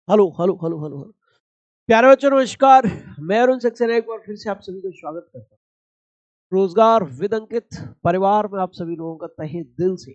Hello hello hello hello hello प्यारे बच्चों नमस्कार। मैं अरुण सक्सेना एक बार फिर से आप सभी को स्वागत करता हूँ रोजगार विद अंकित परिवार में। आप सभी लोगों का तहे दिल से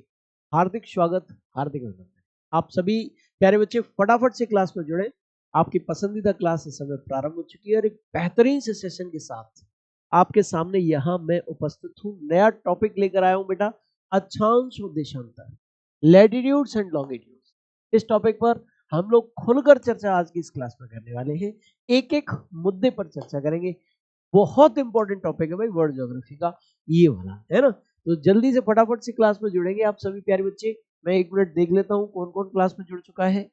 हार्दिक स्वागत, हार्दिक अभिनंदन। आप सभी प्यारे बच्चे फटाफट से क्लास में जुड़े। आपकी पसंदीदा क्लास इस समय प्रारंभ हो चुकी है और एक बेहतरीन से सेशन के साथ आपके सामने यहाँ मैं उपस्थित हूँ। नया टॉपिक लेकर आया हूँ बेटा, अक्षांश और देशांतर, लैटिट्यूड्स एंड लॉन्गिट्यूड्स। इस टॉपिक पर हम लोग खुलकर चर्चा आज की इस क्लास में करने वाले हैं। एक एक मुद्दे पर चर्चा करेंगे। बहुत इंपॉर्टेंट टॉपिक है भाई वर्ल्ड ज्योग्राफी का ये वाला, है ना। तो जल्दी से फटाफट से क्लास में जुड़ेंगे आप सभी प्यारे बच्चे। मैं एक मिनट देख लेता हूँ कौन कौन क्लास में जुड़ चुका है।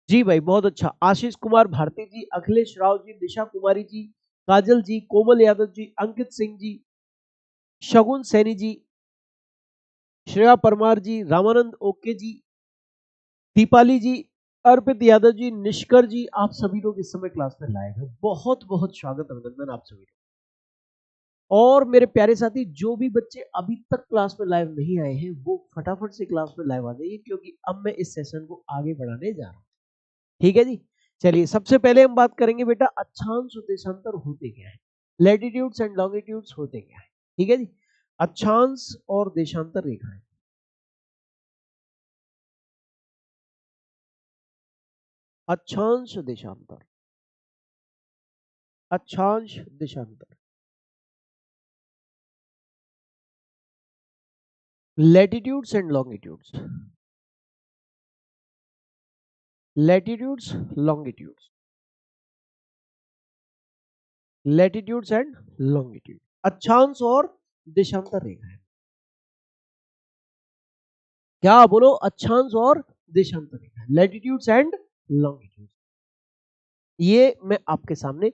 जी भाई बहुत अच्छा। आशीष कुमार भारती जी, अखिलेश राव जी, दिशा कुमारी जी, काजल जी, कोमल यादव जी, अंकित सिंह जी, शगुन सैनी जी, श्रेया परमार जी, रामानंद ओके जी, दीपाली जी, अर्पित यादव जी, निष्कर जी, आप सभी लोग इस समय क्लास में लाए हैं। बहुत बहुत स्वागत, अभिनंदन आप सभी लोग। और मेरे प्यारे साथी जो भी बच्चे अभी तक क्लास में लाइव नहीं आए हैं वो फटाफट से क्लास में लाइव आ जाइए, क्योंकि अब मैं इस सेशन को आगे बढ़ाने जा रहा हूँ। ठीक है जी। चलिए सबसे पहले हम बात करेंगे बेटा अक्षांश और देशांतर होते क्या है, लैटिट्यूड्स एंड लॉन्गिट्यूड्स होते क्या है। ठीक है जी। अक्षांश और देशांतर रेखाएं, अक्षांश देशांतर, अक्षांश देशांतर, latitudes and longitudes, latitudes longitudes, latitudes and longitude, अक्षांश और देशांतर रेखाएं। क्या बोलो, अक्षांश और देशांतर रेखाएं, लैटिट्यूड्स एंड लॉन्गिट्यूड। ये मैं आपके सामने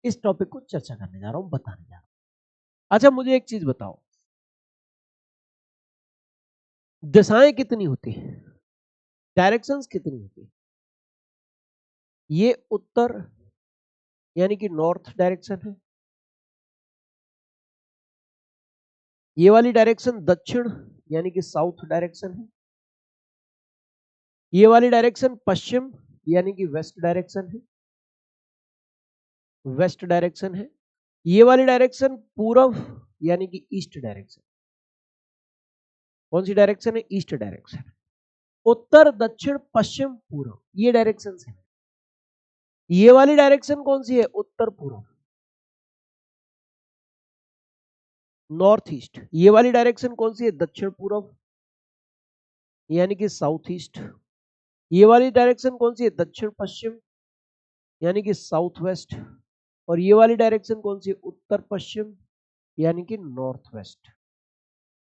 इस टॉपिक को चर्चा करने जा रहा हूं, बताने जा रहा हूं। अच्छा मुझे एक चीज बताओ, दिशाएं कितनी होती हैं, डायरेक्शंस कितनी होती हैं। ये उत्तर यानी कि नॉर्थ डायरेक्शन है, ये वाली डायरेक्शन दक्षिण यानी कि साउथ डायरेक्शन है, ये वाली डायरेक्शन पश्चिम यानी कि वेस्ट डायरेक्शन है, वेस्ट डायरेक्शन है। ये वाली डायरेक्शन पूरब यानी कि ईस्ट डायरेक्शन। कौन सी डायरेक्शन है, ईस्ट डायरेक्शन। उत्तर दक्षिण पश्चिम पूर्व ये डायरेक्शन है। ये वाली डायरेक्शन कौन सी है, उत्तर पूर्व, नॉर्थ ईस्ट। ये वाली डायरेक्शन कौन सी है, दक्षिण पूर्व यानी कि साउथ ईस्ट। ये वाली डायरेक्शन कौन सी है, दक्षिण पश्चिम यानी कि साउथ वेस्ट। और ये वाली डायरेक्शन कौन सी है, उत्तर पश्चिम यानी कि नॉर्थ वेस्ट,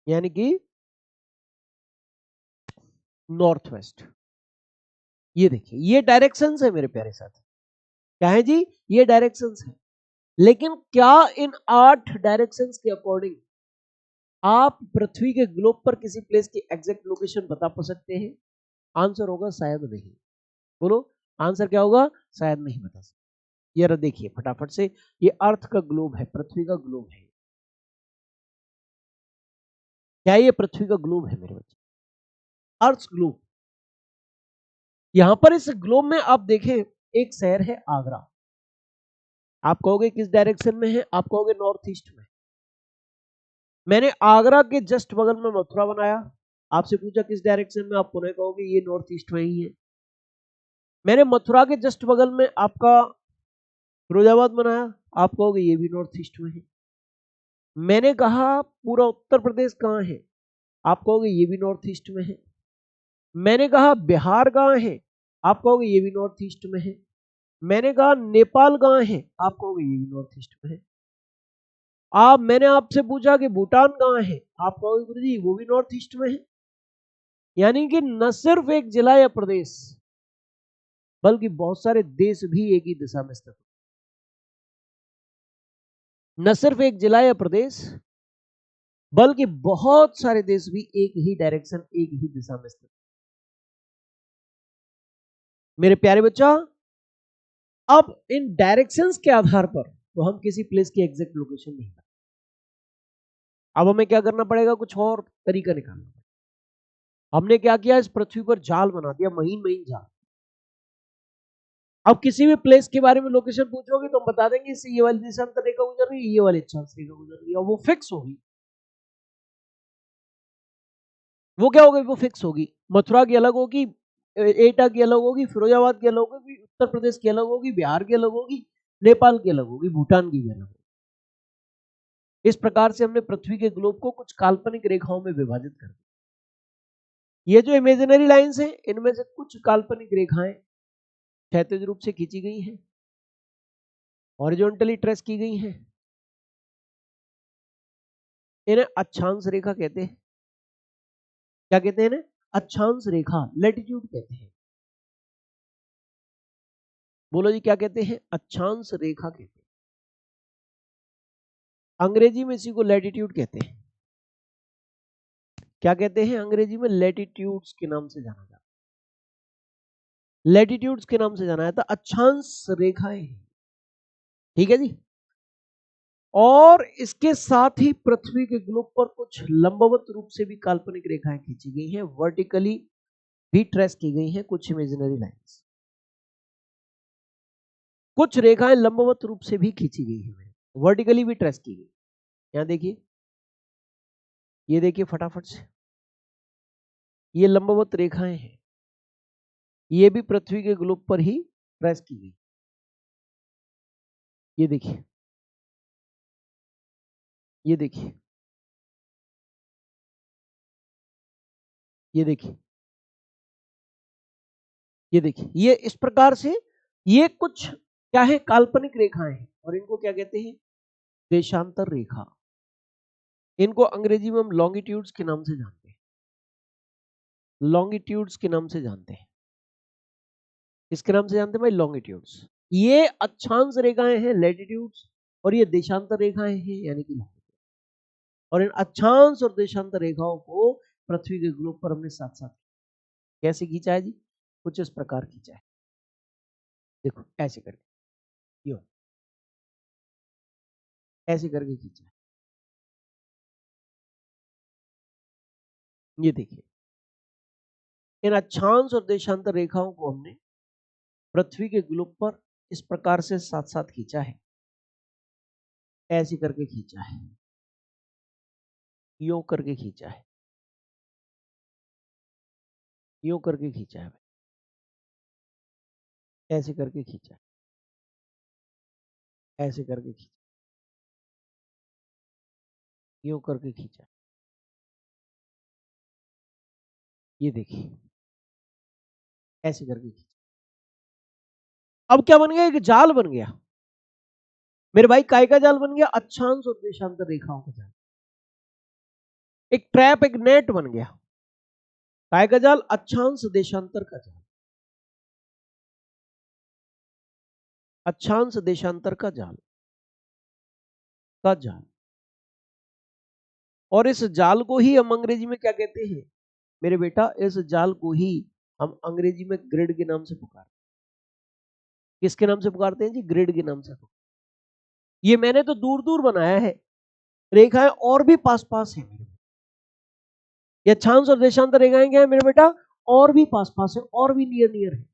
यानी कि नॉर्थ वेस्ट। ये देखिए ये डायरेक्शंस है मेरे प्यारे साथी। क्या है जी, ये डायरेक्शंस है। लेकिन क्या इन 8 डायरेक्शंस के अकॉर्डिंग आप पृथ्वी के ग्लोब पर किसी प्लेस की एग्जैक्ट लोकेशन बता सकते हैं? आंसर होगा शायद नहीं। बोलो आंसर क्या होगा, शायद नहीं बता सकते। ये रहा देखिए फटाफट से, ये अर्थ का ग्लोब है, पृथ्वी का ग्लोब है। क्या ये पृथ्वी का ग्लोब है मेरे बच्चे, अर्थ ग्लोब। यहां पर इस ग्लोब में आप देखें एक शहर है आगरा। आप कहोगे किस डायरेक्शन में है, आप कहोगे नॉर्थ ईस्ट में। मैंने आगरा के जस्ट बगल में मथुरा बनाया, आपसे पूछा किस डायरेक्शन में, आप पुनः कहोगे ये नॉर्थ ईस्ट में ही है। मैंने मथुरा के जस्ट बगल में आपका फिरोजाबाद बनाया, आप कहोगे ये भी नॉर्थ ईस्ट में है। मैंने कहा पूरा उत्तर प्रदेश कहाँ है, आप कहोगे ये भी नॉर्थ ईस्ट में है। मैंने कहा बिहार कहाँ है, आप कहोगे ये भी नॉर्थ ईस्ट में है। मैंने कहा नेपाल कहाँ है, आप कहोगे ये भी नॉर्थ ईस्ट में है। मैंने आपसे पूछा कि भूटान कहाँ है, आप कहोगे गुरु जी वो भी नॉर्थ ईस्ट में है। यानी कि न सिर्फ एक जिला या प्रदेश बल्कि बहुत सारे देश भी एक ही दिशा में स्थित। न सिर्फ एक जिला या प्रदेश बल्कि बहुत सारे देश भी एक ही डायरेक्शन, एक ही दिशा में स्थित। मेरे प्यारे बच्चा, अब इन डायरेक्शंस के आधार पर तो हम किसी प्लेस की एग्जैक्ट लोकेशन नहीं अब हमें क्या करना पड़ेगा, कुछ और तरीका निकालना पड़ेगा। हमने क्या किया, इस पृथ्वी पर जाल बना दिया, महीन महीन जाल। अब किसी भी प्लेस के बारे में लोकेशन पूछोगे तो हम बता देंगे इससे ये वाली देशांतर रेखा गुजर रही है, ये वाली अक्षांश रेखा गुजर रही है, और वो फिक्स होगी। वो क्या होगी, वो फिक्स होगी। मथुरा की अलग होगी, एटा की अलग होगी, फिरोजाबाद की अलग होगी, उत्तर प्रदेश की अलग होगी, बिहार की अलग होगी, नेपाल की अलग होगी, भूटान की भी अलग होगी। इस प्रकार से हमने पृथ्वी के ग्लोब को कुछ काल्पनिक रेखाओं में विभाजित कर दिया। ये जो इमेजिनरी लाइंस हैं, इनमें से कुछ काल्पनिक रेखाएं क्षैतिज रूप से खींची गई हैं, हॉरिजॉन्टली ट्रेस की गई हैं, इन्हें अक्षांश रेखा कहते हैं। क्या कहते हैं इन्हें, अक्षांश रेखा, लैटिट्यूड कहते हैं। बोलो जी क्या कहते हैं, अक्षांश रेखा कहते हैं। अंग्रेजी में इसी को लैटिट्यूड कहते हैं। क्या कहते हैं अंग्रेजी में, लैटिट्यूड्स के नाम से जाना जाता है, लैटिट्यूड्स के नाम से जाना जाता है, अक्षांश रेखाएं। ठीक है जी। और इसके साथ ही पृथ्वी के ग्लोब पर कुछ लंबवत रूप से भी काल्पनिक रेखाएं खींची गई हैं, वर्टिकली भी ट्रेस की गई हैं कुछ इमेजिनरी लाइंस। कुछ रेखाएं लंबवत रूप से भी खींची गई हैं, वर्टिकली भी ट्रेस की गई। यहां देखिए, ये देखिए फटाफट से, ये लंबवत रेखाएं हैं, ये भी पृथ्वी के ग्लोब पर ही ट्रेस की गई। ये देखिए, ये देखिए, ये देखिए, ये देखिए, ये इस प्रकार से, ये कुछ क्या है, काल्पनिक रेखाएं हैं, और इनको क्या कहते हैं, देशांतर रेखा। इनको अंग्रेजी में हम लॉन्गिट्यूड्स के नाम से जानते हैं, लॉन्गिट्यूड्स के नाम से जानते हैं। इसके नाम से जानते हैं भाई, लॉन्गिट्यूड्स। ये अक्षांश रेखाएं हैं लैटिट्यूड्स, और ये देशांतर रेखाएं हैं यानी कि लॉन्गिट्यूड। और इन अक्षांश और देशांतर रेखाओं को पृथ्वी के ग्लोब पर हमने साथ साथ कैसे खींचा है जी, कुछ इस प्रकार खींचा है। देखो ऐसे करके, यो ऐसे करके खींचा है। ये देखिए, इन अक्षांश और देशांतर रेखाओं को हमने पृथ्वी के ग्लोब पर इस प्रकार से साथ साथ खींचा है, ऐसे करके खींचा है, यूं करके खींचा है, यूं करके खींचा है, ऐसे करके खींचा है, ऐसे करके खींचा, यूं करके खींचा। ये देखिए, ऐसे करके खींचा। अब क्या बन गया, एक जाल बन गया मेरे भाई, काय का जाल बन गया, अक्षांश और देशांतर रेखाओं का जाल। एक ट्रैप, एक नेट बन गया। काय का जाल, अक्षांश देशांतर का जाल, अक्षांश देशांतर का जाल, का जाल। और इस जाल को ही हम अंग्रेजी में क्या कहते हैं मेरे बेटा, इस जाल को ही हम अंग्रेजी में ग्रिड के नाम से पुकारते हैं। किसके नाम से पुकारते हैं जी, ग्रिड के नाम से। ये मैंने तो दूर दूर बनाया है, रेखाएं और भी पास पास है मेरे। ये अक्षांश और देशांतर रेखाएं क्या है मेरे बेटा, और भी पास पास है, और भी नियर नियर है।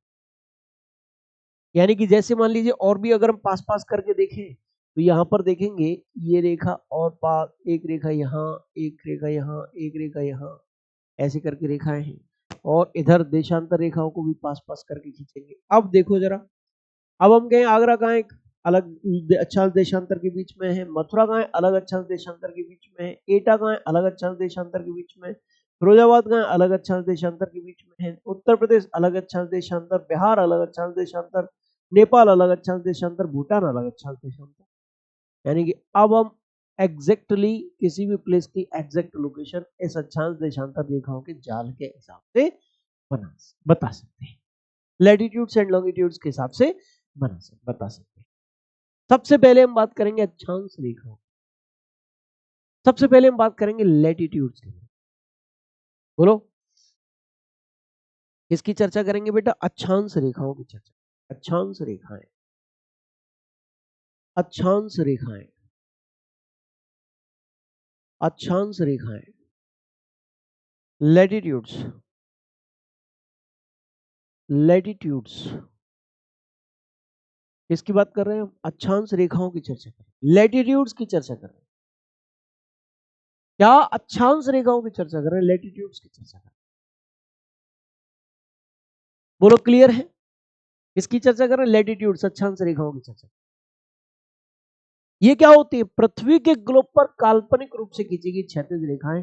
यानी कि जैसे मान लीजिए, और भी अगर हम पास पास करके देखें तो यहां पर देखेंगे, ये रेखा और पास, एक रेखा यहाँ, एक रेखा यहाँ, एक रेखा यहाँ, ऐसे करके रेखाएं हैं। और इधर देशांतर रेखाओं को भी पास पास करके खींचेंगे। अब देखो जरा, अब हम कहें आगरा कहाँ एक अलग अक्षांश देशांतर के बीच में है, मथुरा कहाँ है अलग अक्षांश देशांतर के बीच में है, एटा कहाँ है अलग अक्षांश देशांतर के बीच में, फिरोजाबाद कहाँ है अलग अक्षांश देशांतर के बीच में है, उत्तर प्रदेश अलग अक्षांश देशांतर, बिहार अलग अक्षांश देशांतर, नेपाल अलग अक्षांश देशांतर, भूटान अलग अक्षांश देशांतर। यानी कि अब हम एग्जैक्टली किसी भी प्लेस की एग्जैक्ट लोकेशन इस अक्षांश देशांतर रेखाओं के जाल के हिसाब से बता सकते हैं, लैटिट्यूड्स एंड लॉन्गिट्यूड्स के हिसाब से बता सकते हैं। सबसे पहले हम बात करेंगे अक्षांश रेखाओं, सबसे पहले हम बात करेंगे लैटिट्यूड्स की। बोलो किसकी चर्चा करेंगे बेटा, अक्षांश रेखाओं की चर्चा। अक्षांश रेखाएं, अक्षांश रेखाएं, अक्षांश रेखाएं, लैटिट्यूड्स, लैटिट्यूड्स किसकी बात कर रहे हैं हम? अक्षांश रेखाओं की चर्चा कर रहे हैं, लैटिट्यूड्स की चर्चा कर रहे हैं। क्या अक्षांश रेखाओं की चर्चा कर रहे हैं, लैटिट्यूड्स की चर्चा कर रहे हैं? बोलो क्लियर है? किसकी चर्चा कर रहे हैं? लैटिट्यूड्स, अक्षांश रेखाओं की चर्चा। ये क्या होती है? पृथ्वी के ग्लोब पर काल्पनिक रूप से खींची गई क्षैतिज रेखाएं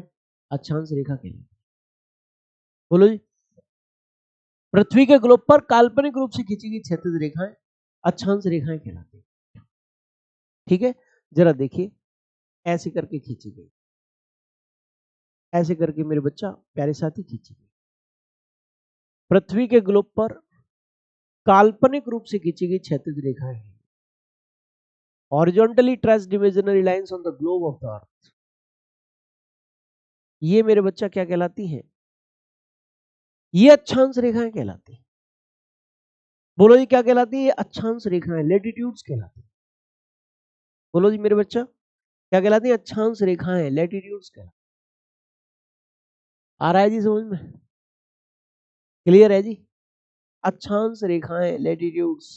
अक्षांश रेखा कहलाती है। बोलो जी। पृथ्वी के ग्लोब पर काल्पनिक रूप से खींची गई क्षैतिज रेखाएं अक्षांश रेखाएं कहलाती है। ठीक है, जरा देखिए, ऐसे करके खींची गई, ऐसे करके मेरे बच्चा प्यारे साथी खींची गई। पृथ्वी के ग्लोब पर काल्पनिक रूप से खींची गई क्षैतिज रेखाएं हैं। Horizontally traced imaginary lines on the globe of the earth. ये मेरे बच्चा क्या कहलाती हैं? ये अक्षांश रेखाएं कहलाती हैं। बोलो जी क्या कहलाती है? ये अक्षांश रेखाएं, लैटिट्यूड्स कहलाती है। बोलो जी मेरे बच्चा क्या कहलाती है? अक्षांश रेखाएं, लैटिट्यूड्स कहलाती। आ रहा है जी समझ में? क्लियर है जी? अक्षांश रेखाएं, लैटिट्यूड्स,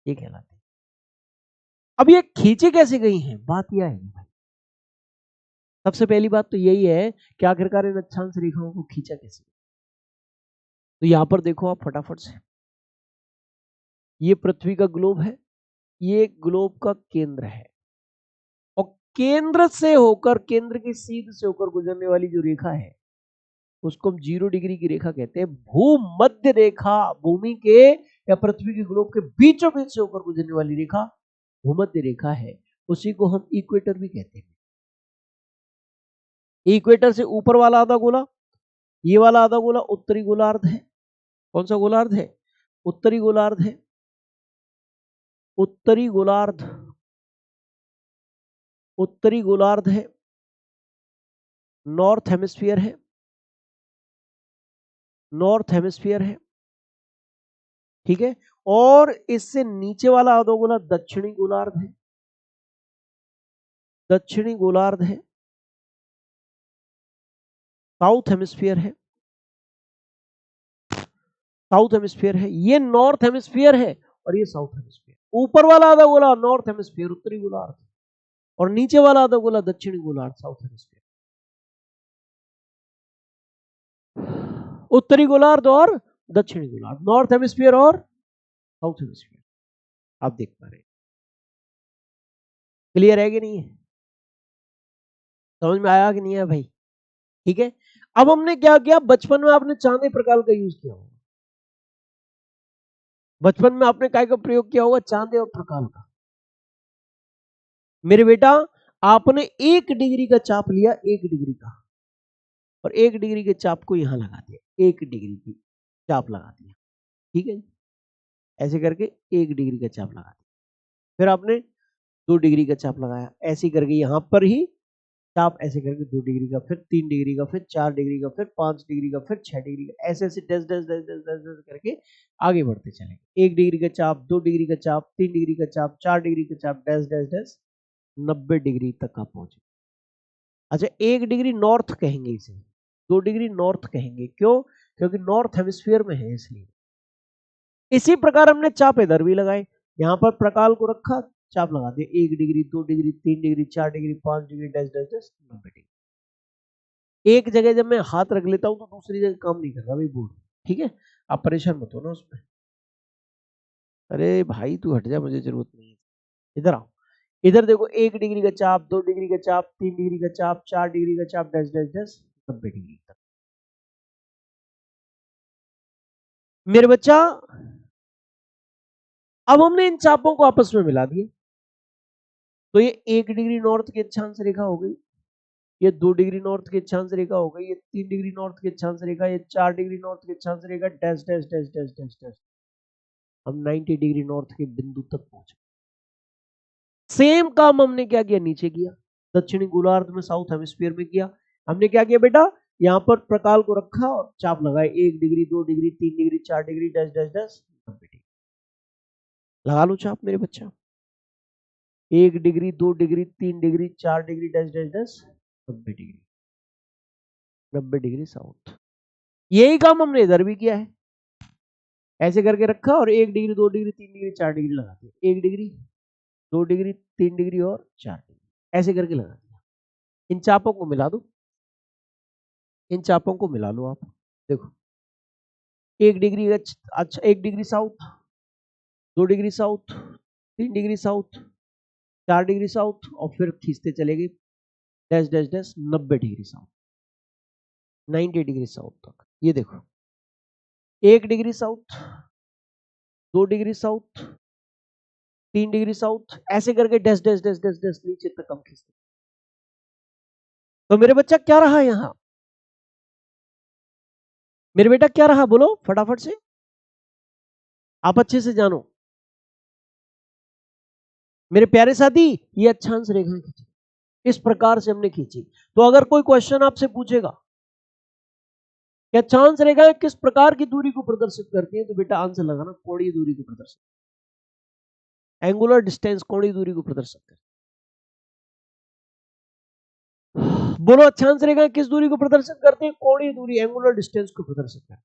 ये कहलाती है। अब ये खींची कैसे गई हैं? बात यह है भाई, सबसे पहली बात तो यही है कि आखिरकार इन अक्षांश रेखाओं को खींचा कैसे। तो यहां पर देखो आप फटाफट से, ये पृथ्वी का ग्लोब है, ये ग्लोब का केंद्र है, और केंद्र से होकर, केंद्र की सीध से होकर गुजरने वाली जो रेखा है उसको हम 0 डिग्री की रेखा कहते हैं। भूमध्य रेखा, भूमि के या पृथ्वी के ग्लोब के बीचों बीच से होकर गुजरने वाली रेखा भूमध्य रेखा है, उसी को हम इक्वेटर भी कहते हैं। इक्वेटर से ऊपर वाला आधा गोला, ये वाला आधा गोला उत्तरी गोलार्ध है। कौन सा गोलार्ध है? उत्तरी गोलार्ध है। उत्तरी गोलार्ध, उत्तरी गोलार्ध है, नॉर्थ हेमिस्फीयर है, नॉर्थ हेमिस्फीयर है। ठीक है, और इससे नीचे वाला आधा गोला दक्षिणी गोलार्ध है, दक्षिणी गोलार्ध है, साउथ हेमिस्फीयर है, साउथ हेमिस्फीयर है। ये नॉर्थ हेमिस्फीयर है और ये साउथ हेमिस्फीयर। ऊपर वाला आधा गोला नॉर्थ हेमिस्फीयर, उत्तरी गोलार्ध, और नीचे वाला आधा गोला दक्षिणी गोलार्ध, साउथ हेमिस्फीयर। उत्तरी गोलार्ध और दक्षिणी गोलार्ध, नॉर्थ हेमिस्फीयर और साउथ हेमिस्फीयर। आप देख पा रहे हैं, क्लियर है कि नहीं है? समझ में आया कि नहीं है भाई? ठीक है, अब हमने क्या किया, बचपन में आपने चांदे प्रकाल का यूज किया होगा, बचपन में आपने काय का प्रयोग किया होगा? चांदे और प्रकाल का। मेरे बेटा आपने 1 डिग्री का चाप लिया, 1 डिग्री का, और 1 डिग्री के चाप को यहां लगा दिया, 1 डिग्री की चाप लगा दिया। ठीक है, ऐसे करके 1 डिग्री का चाप लगा दिया। फिर आपने 2 डिग्री का चाप लगाया, ऐसे करके यहां पर ही चाप, ऐसे करके 2 डिग्री का, फिर 3 डिग्री का, फिर 4 डिग्री का, फिर 5 डिग्री का, फिर 6 डिग्री का, ऐसे ऐसे डस डस डस डस डस डस करके आगे बढ़ते चलेंगे। 1 डिग्री का चाप, 2 डिग्री का चाप, 3 डिग्री का चाप, 4 डिग्री का चाप, डस डस डस 90 डिग्री तक आप पहुंचे। अच्छा, 1 डिग्री नॉर्थ कहेंगे इसे, 2 डिग्री नॉर्थ कहेंगे, क्यों? क्योंकि नॉर्थ हेमिस्फीयर में है इसलिए। इसी प्रकार हमने चाप इधर भी लगाए, यहाँ पर प्रकाल को रखा, चाप लगा दिए, 1 degree, 2 degree, 3 degree, 4 degree, 5 degree, डस डस डस 90 डिग्री। एक जगह जब मैं हाथ रख लेता हूं तो दूसरी जगह काम नहीं कर रहा भाई बोर्ड। ठीक है, आप परेशान मत हो ना उसमें। अरे भाई तू हट जा, मुझे जरूरत नहीं है। इधर आओ, इधर देखो, 1 डिग्री का चाप, 2 डिग्री का चाप, 3 डिग्री का चाप, 4 डिग्री का चाप, डस डस डस 90 डिग्री तक। मेरे बच्चा अब हमने इन चापों को आपस में मिला दिया, तो ये 1 डिग्री नॉर्थ की अक्षांश रेखा हो गई, ये 2 डिग्री नॉर्थ की अक्षांश रेखा हो गई, ये 3 डिग्री नॉर्थ की अक्षांश रेखा, ये 4 डिग्री नॉर्थ की अक्षांश रेखा, dash dash dash dash dash dash, हम 90 डिग्री नॉर्थ के बिंदु तक पहुंचे। सेम काम हमने क्या किया? नीचे किया, दक्षिणी गोलार्ध में, साउथ हेमिस्फीयर में किया। हमने क्या किया बेटा? यहां पर प्रकाल को रखा और चाप लगाए, 1 degree, 2 degree, 3 degree, 4 degree, dash dash dash 90 degree. लगा लो चाप मेरे बच्चा, 1 degree, 2 degree, 3 degree, 4 degree, dash dash dash 90 degree, 90 degree south. यही काम हमने इधर भी किया है, ऐसे करके रखा और 1 डिग्री 2 डिग्री 3 डिग्री 4 डिग्री लगा दिया, 1 डिग्री 2 डिग्री 3 डिग्री और 4 डिग्री ऐसे करके लगा दिया। इन चापों को मिला दो, इन चापों को मिला लो आप, देखो 1 डिग्री अच्छा 1 degree south, 2 degree south, 3 degree south, 4 degree south और फिर खींचते चले गए dash dash dash 90 degree south, 90 degree south तक। ये देखो 1 degree south, 2 degree south, 3 degree south, ऐसे करके dash dash dash dash dash नीचे तक हम खींचते। तो मेरे बच्चा क्या रहा यहां, मेरे बेटा क्या रहा, बोलो फटाफट से, आप अच्छे से जानो मेरे प्यारे साथी। ये अक्षांश रेखा खींची, इस प्रकार से हमने खींची। तो अगर कोई क्वेश्चन आपसे पूछेगा कि अक्षांश रेखाएं किस प्रकार की दूरी को प्रदर्शित करती है, तो बेटा आंसर लगाना कोणीय दूरी को प्रदर्शित, एंगुलर डिस्टेंस कोणीय दूरी को प्रदर्शित करती है। बोलो अक्षांश रेखाएं किस दूरी को प्रदर्शित करती है, कोणीय दूरी, एंगुलर डिस्टेंस को प्रदर्शित करती है,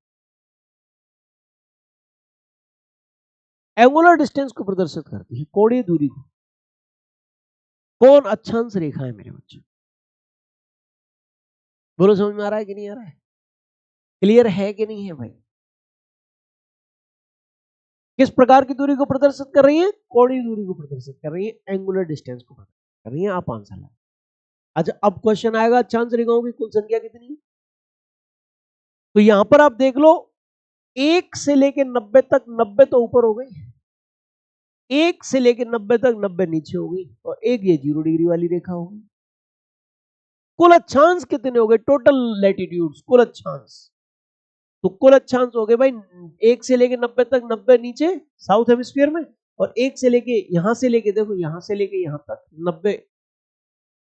एंगुलर डिस्टेंस को प्रदर्शित करती है, कोणीय दूरी को। कौन अक्षांश रेखा है मेरे बच्चे, बोलो समझ में आ रहा है कि नहीं आ रहा है, क्लियर है कि नहीं है भाई। किस प्रकार की दूरी को प्रदर्शित कर रही है, कोणीय दूरी को प्रदर्शित कर रही है, एंगुलर डिस्टेंस को प्रदर्शित कर रही है। आप आंसर लगाए। अच्छा अब क्वेश्चन आएगा अक्षांश रेखाओं की कुल संख्या कितनी है, तो यहां पर आप देख लो 1 से लेके 90 तक, 90 तो ऊपर हो गई, 1 से लेके 90 तक 90 नीचे हो गई, और एक ये 0 डिग्री वाली रेखा हो गई। कुल अक्षांश कितने हो गए, टोटल लैटिट्यूड्स कुल अक्षांश, तो कुल अक्षांश हो गए भाई 1 से लेके 90 तक, 90 नीचे साउथ हेमिस्फीयर में, और 1 से लेके यहां से लेके देखो यहां से लेके यहां तक 90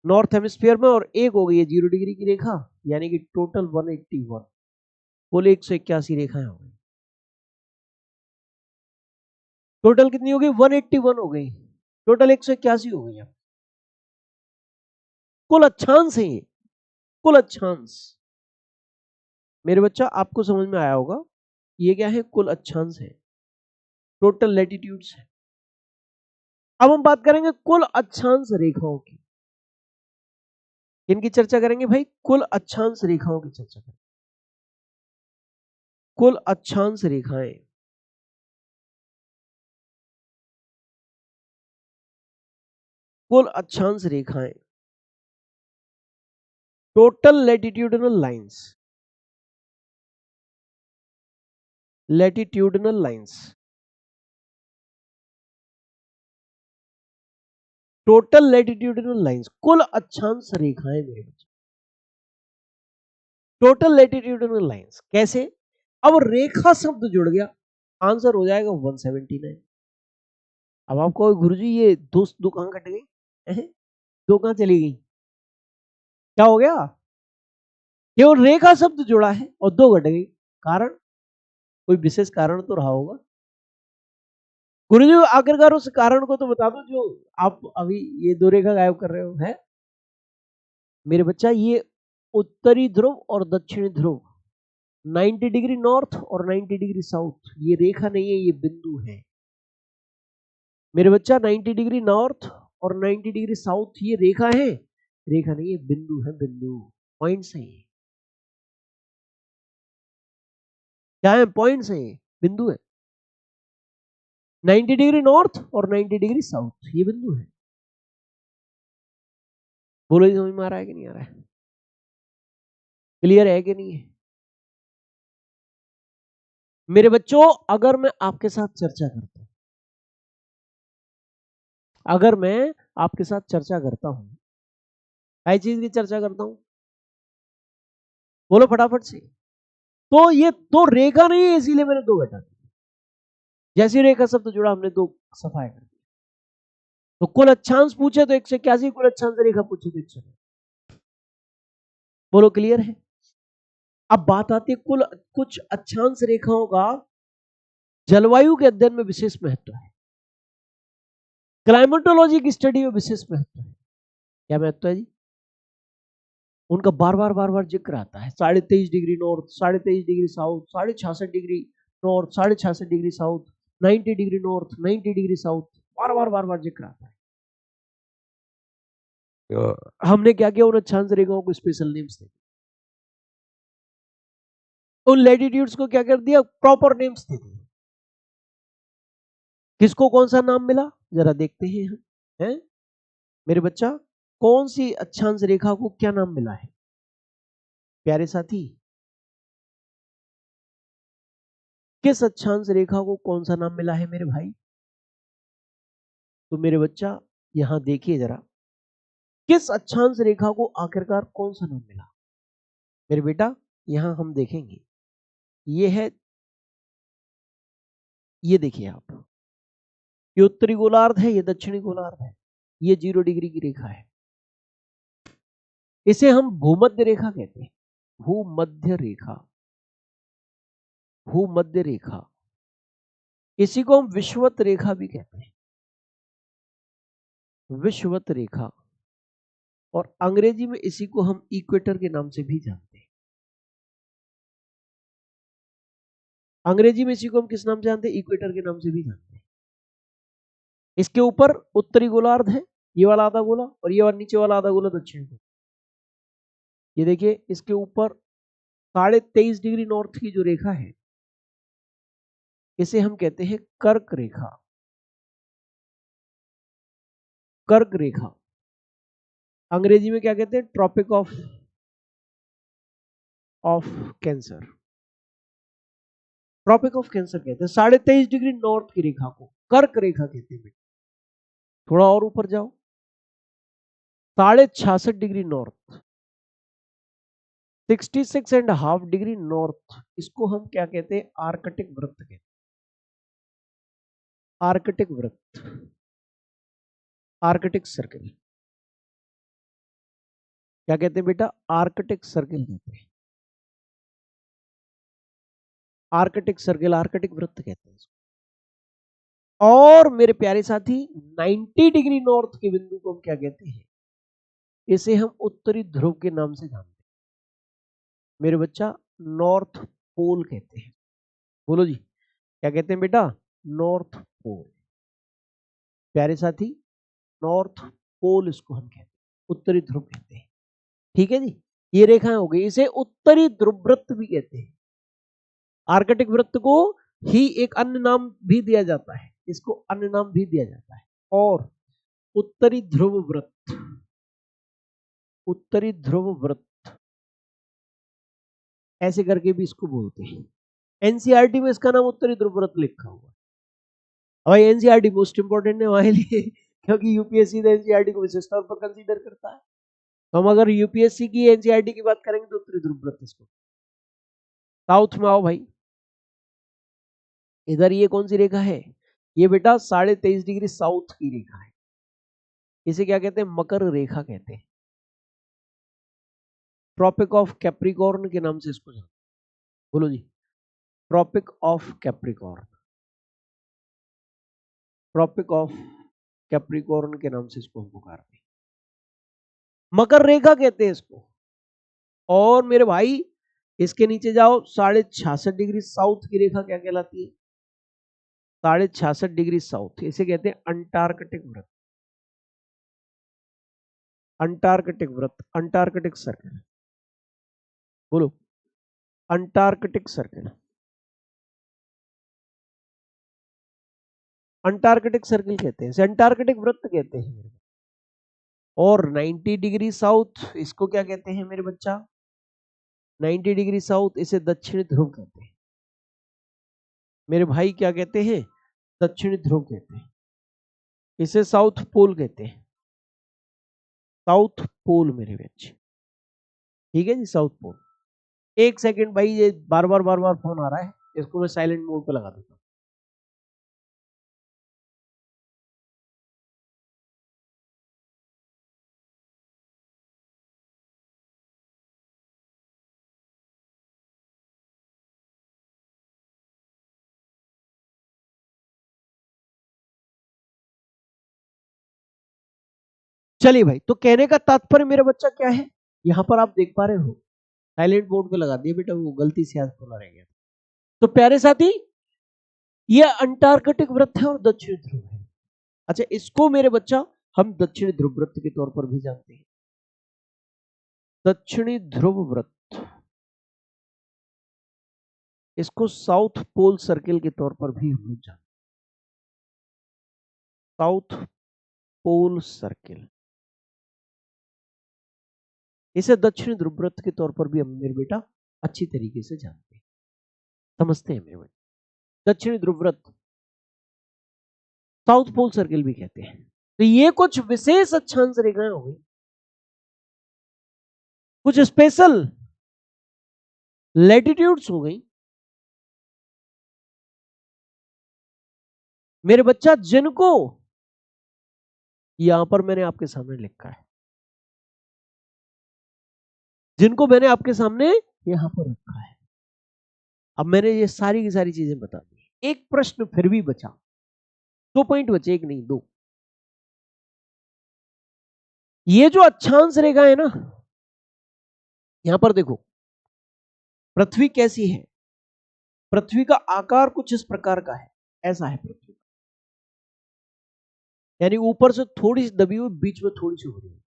नॉर्थ हेमिस्फीयर में, और एक हो गई है 0 डिग्री की रेखा, यानी कि टोटल 181, कुल 181 रेखाएं हो गई। टोटल कितनी हो गई, 181 हो गई, टोटल 181 हो गई। कुल अक्षांश है, कुल अक्षांश। मेरे बच्चा आपको समझ में आया होगा, ये क्या है, कुल अक्षांश है, टोटल लैटिट्यूड्स है। अब हम बात करेंगे कुल अक्षांश रेखाओं की, इनकी चर्चा करेंगे भाई, कुल अक्षांश रेखाओं की चर्चा करेंगे। कुल अक्षांश रेखाएं, कुल अक्षांश रेखाएं, total latitudinal lines, latitudinal lines, total latitudinal lines, कुल अक्षांश रेखाएं मेरे बच्चे, टोटल लैटिट्यूडनल लाइंस। कैसे, अब रेखा शब्द जुड़ गया, आंसर हो जाएगा 179। अब आपको गुरुजी ये दो कहां कट गई, दो कहां चली गई, क्या हो गया, केवल रेखा शब्द जुड़ा है और दो घट गई, कारण कोई विशेष कारण तो रहा होगा। गुरुजी आखिरकार उस कारण को तो बता दो जो आप अभी ये दो रेखा गायब कर रहे हो। है मेरे बच्चा, ये उत्तरी ध्रुव और दक्षिणी ध्रुव, 90 डिग्री नॉर्थ और 90 डिग्री साउथ, ये रेखा नहीं है, ये बिंदु है मेरे बच्चा। 90 डिग्री नॉर्थ और 90 डिग्री साउथ ये रेखा है, रेखा नहीं है, बिंदु है, बिंदु, पॉइंट्स है, क्या है, पॉइंट्स है, बिंदु है। 90 डिग्री नॉर्थ और 90 डिग्री साउथ ये बिंदु है। बोलो समझ में आ रहा है कि नहीं आ रहा है, क्लियर है कि नहीं है मेरे बच्चों। अगर मैं आपके साथ चर्चा करता हूं, अगर मैं आपके साथ चर्चा करता हूं, क्या चीज की चर्चा करता हूं, बोलो फटाफट से। तो ये दो रेखा नहीं है, इसीलिए मैंने दो घटा दी, जैसी रेखा शब्द जुड़ा हमने दो सफाया कर दिया। तो कुल अक्षांश पूछे तो 181, कुल अक्षांश रेखा पूछे तो 100। बोलो क्लियर है। अब बात आती है कुल कुछ अक्षांश रेखाओं का जलवायु के अध्ययन में विशेष महत्व है, क्लाइमेटोलॉजी की स्टडी में विशेष महत्व है। क्या महत्व है जी, उनका बार बार जिक्र आता है। 23.5 degree north, 23.5 degree south, 66.5 degree north, 66.5 degree south, 90 degree north, 90 degree south, बार बार जिक्र आता है। हमने क्या किया, उन अक्षांश रेखाओं को स्पेशल नेम्स दे, उन लैटिट्यूड्स को क्या कर दिया, प्रॉपर नेम्स दे दिए। किसको कौन सा नाम मिला, जरा देखते हैं हम, हैं मेरे बच्चा, कौन सी अक्षांश रेखा को क्या नाम मिला है प्यारे साथी? किस अक्षांश रेखा को कौन सा नाम मिला है मेरे भाई? तो मेरे बच्चा यहां देखिए जरा, किस अक्षांश रेखा को आखिरकार कौन सा नाम मिला मेरे बेटा? यहां हम देखेंगे, ये है, ये देखिए आप, ये उत्तरी गोलार्ध है, ये दक्षिणी गोलार्ध है, ये 0 डिग्री की रेखा है, इसे हम भूमध्य रेखा कहते हैं। भूमध्य रेखा, भूमध्य रेखा, इसी को हम विषुवत रेखा भी कहते हैं, विषुवत रेखा। और अंग्रेजी में इसी को हम इक्वेटर के नाम से भी जानते हैं। अंग्रेजी में इसी को हम किस नाम से जानते हैं? इक्वेटर के नाम से भी जानते हैं। इसके ऊपर उत्तरी गोलार्ध है, ये वाला आधा गोला, और ये वाला नीचे वाला आधा गोला दक्षिण को। ये देखिए, इसके ऊपर 23.5 डिग्री नॉर्थ की जो रेखा है, इसे हम कहते हैं कर्क रेखा। कर्क रेखा अंग्रेजी में क्या कहते हैं? Tropic of Cancer, Tropic of Cancer कहते हैं। 23.5 डिग्री नॉर्थ की रेखा को कर्क रेखा कहते हैं। थोड़ा और ऊपर जाओ, 66.5 डिग्री नॉर्थ, 66.5 डिग्री नॉर्थ, इसको हम क्या कहते हैं? आर्कटिक वृत्त कहते हैं। आर्कटिक वृत्त, आर्कटिक सर्किल, क्या कहते हैं बेटा? आर्कटिक सर्किल कहते हैं। आर्कटिक सर्किल, आर्कटिक वृत्त कहते हैं। और मेरे प्यारे साथी, 90 डिग्री नॉर्थ के बिंदु को हम क्या कहते हैं? इसे हम उत्तरी ध्रुव के नाम से जानते हैं मेरे बच्चा, नॉर्थ पोल कहते हैं। बोलो जी, क्या कहते हैं बेटा? North pole. प्यारे साथी, नॉर्थ पोल इसको हम कहते हैं, उत्तरी ध्रुव कहते हैं। ठीक है जी, ये रेखाएं हो गई, इसे उत्तरी ध्रुव वृत्त भी कहते हैं। आर्कटिक वृत्त को ही एक अन्य नाम भी दिया जाता है, इसको अन्य नाम भी दिया जाता है। और उत्तरी ध्रुव वृत्त, उत्तरी ध्रुव वृत्त ऐसे करके भी इसको बोलते हैं। एनसीईआरटी में इसका नाम उत्तरी ध्रुव वृत्त लिखा हुआ है। भाई एनसीईआरटी मोस्ट इंपोर्टेंट है हमारे लिए, क्योंकि यूपीएससी तो एनसीईआरटी को विशेष तौर पर कंसीडर करता है। तो हम अगर यूपीएससी की एनसीईआरटी की बात करेंगे तो उत्तरी ध्रुव वृत्त इसको। साउथ में आओ भाई, इधर ये कौन सी रेखा है? ये बेटा 23.5 डिग्री साउथ की रेखा है, इसे क्या कहते हैं? मकर रेखा कहते हैं। ट्रॉपिक ऑफ कैप्रिकॉर्न के नाम से इसको जानते हैं। बोलो जी, tropic of capricorn, tropic of capricorn के नाम से इसको हम पुकारते हैं, मकर रेखा कहते हैं इसको। और मेरे भाई, इसके नीचे जाओ, 66.5 डिग्री साउथ की रेखा क्या कहलाती है? 66.5 डिग्री साउथ, इसे कहते हैं अंटार्कटिक वृत्त, अंटार्कटिक वृत्त, अंटार्कटिक सर्किल। बोलो, अंटार्कटिक सर्किल, अंटार्कटिक सर्किल कहते हैं, इसे अंटार्कटिक वृत्त कहते हैं। और 90 डिग्री साउथ, इसको क्या कहते हैं मेरे बच्चा? 90 डिग्री साउथ, इसे दक्षिणी ध्रुव कहते हैं मेरे भाई। क्या कहते हैं? दक्षिणी ध्रुव कहते हैं, इसे साउथ पोल कहते हैं, साउथ पोल मेरे बच्चे। ठीक है जी, साउथ पोल। एक सेकंड भाई, ये बार बार फोन आ रहा है, इसको मैं साइलेंट मोड पे लगा देता हूँ। चलिए भाई, तो कहने का तात्पर्य मेरा बच्चा क्या है? यहां पर आप देख पा रहे हो, साइलेंट मोड पे लगा दिया बेटा, वो गलती से आज खोला रह गया। तो प्यारे साथी, ये अंटार्कटिक वृत्त है और दक्षिणी ध्रुव है। अच्छा, इसको मेरे बच्चा हम दक्षिणी ध्रुव वृत्त के तौर पर भी जानते हैं। दक्षिणी ध्रुव वृत्त, इसको साउथ पोल सर्किल के तौर पर भी हम लोग जानते हैं। साउथ पोल सर्किल, इसे दक्षिणी ध्रुव वृत्त के तौर पर भी हम मेरे बेटा अच्छी तरीके से जानते हैं, समझते हैं मेरे बेटा। दक्षिणी ध्रुव वृत्त, साउथ पोल सर्किल भी कहते हैं। तो ये कुछ विशेष अक्षांश रेखाएं हो गई, कुछ स्पेशल लैटिट्यूड्स हो गई मेरे बच्चा, जिनको यहां पर मैंने आपके सामने लिखा है, जिनको मैंने आपके सामने यहां पर रखा है। अब मैंने ये सारी की सारी चीजें बता दी। एक प्रश्न फिर भी बचा, 2 पॉइंट बचे, एक नहीं 2। ये जो अक्षांश रेखा है ना, यहां पर देखो, पृथ्वी कैसी है? पृथ्वी का आकार कुछ इस प्रकार का है, ऐसा है पृथ्वी, यानी ऊपर से थोड़ी सी दबी हुई, बीच में थोड़ी सी उभरी हुई।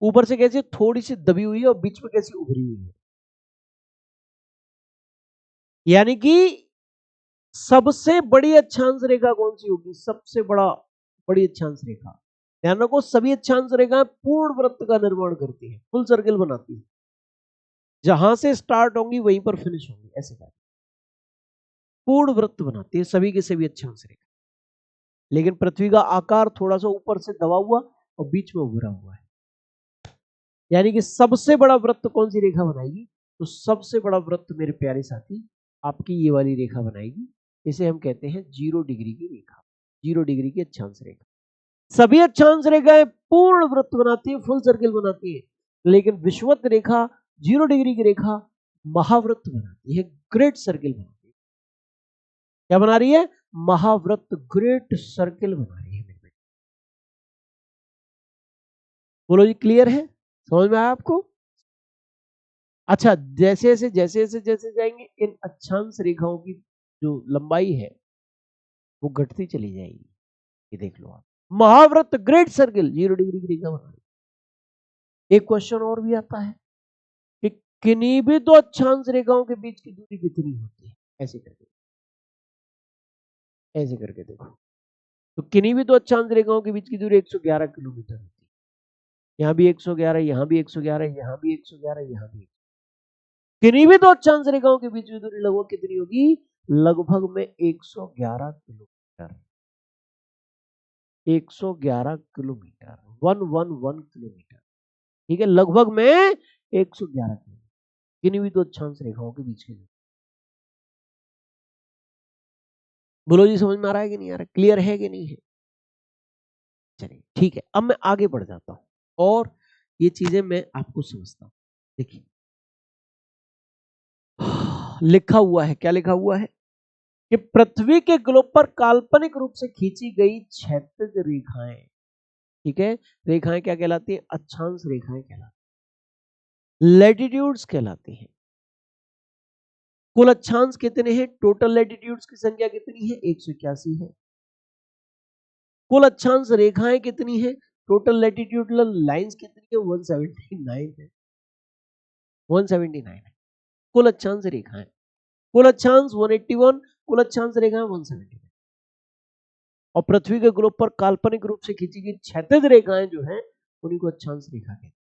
ऊपर से कैसी थोड़ी सी दबी हुई है और बीच में कैसी उभरी हुई है, यानी कि सबसे बड़ी अक्षांश रेखा कौन सी होगी? सबसे बड़ी अक्षांश रेखा, ध्यान रखो, सभी अक्षांश रेखाएं पूर्ण वृत्त का निर्माण करती है, फुल सर्किल बनाती है। जहां से स्टार्ट होंगी वहीं पर फिनिश होंगी, ऐसे कर पूर्ण वृत्त बनाती है सभी के सभी अक्षांश रेखा। लेकिन पृथ्वी का आकार थोड़ा सा ऊपर से दबा हुआ और बीच में उभरा हुआ है, यानी कि सबसे बड़ा वृत्त कौन सी रेखा बनाएगी? तो सबसे बड़ा वृत्त मेरे प्यारे साथी आपकी ये वाली रेखा बनाएगी। इसे हम कहते हैं 0 डिग्री की रेखा, 0 डिग्री की अक्षांश रेखा। सभी अक्षांश रेखाएं पूर्ण वृत्त बनाती है, फुल सर्किल बनाती है, लेकिन विषुवत रेखा 0 डिग्री की रेखा महावृत्त बनाती है, ग्रेट सर्किल बनाती है। क्या बना रही है? महावृत्त, ग्रेट सर्किल बना रही है। बोलो जी, क्लियर है? समझ में आया आपको? अच्छा, जैसे जैसे जाएंगे, इन अक्षांश रेखाओं की जो लंबाई है वो घटती चली जाएगी। ये देख लो आप, महावृत्त, ग्रेट सर्किल, 0 डिग्री की रेखा बना रही। एक क्वेश्चन और भी आता है कि किन्हीं भी दो अक्षांश रेखाओं के बीच की दूरी कितनी होती है? ऐसे करके देखो। तो किन्हीं भी दो अक्षांश रेखाओं के बीच की दूरी 111 किलोमीटर होती है। यहाँ भी 111, यहाँ भी 111, यहाँ भी 111, यहाँ भी। किन्हीं भी दो अक्षांश रेखाओं के बीच की दूरी लगभग कितनी होगी? लगभग में 111 किलोमीटर। 111 किलोमीटर, 111 किलोमीटर, ठीक है, लगभग में 111 किलोमीटर, किन्हीं भी दो अक्षांश रेखाओं के बीच की दूरी। बोलो जी, समझ में आ रहा है कि नहीं आ रहा? क्लियर है कि नहीं है? चलिए ठीक है, अब मैं आगे बढ़ जाता हूं और ये चीजें मैं आपको समझता हूं। देखिए, लिखा हुआ है, क्या लिखा हुआ है कि पृथ्वी के ग्लोब पर काल्पनिक रूप से खींची गई क्षैतिज रेखाएं, ठीक है, रेखाएं क्या कहलाती है? अक्षांश रेखाएं कहलाती, लैटिट्यूड्स कहलाती हैं। कुल अक्षांश कितने हैं? टोटल लैटिट्यूड्स की संख्या कितनी है? 181 है। कुल अक्षांश रेखाएं कितनी है? टोटल लैटिट्यूडल लाइंस कितनी है? 179 है, 179 है कुल अक्षांश रेखाएं। कुल अक्षांश 181, कुल अक्षांश रेखाएं 179। और पृथ्वी के ग्लोब पर काल्पनिक रूप से खींची गई क्षैतिज रेखाएं जो हैं, उन्हीं को अक्षांश रेखा कहते हैं,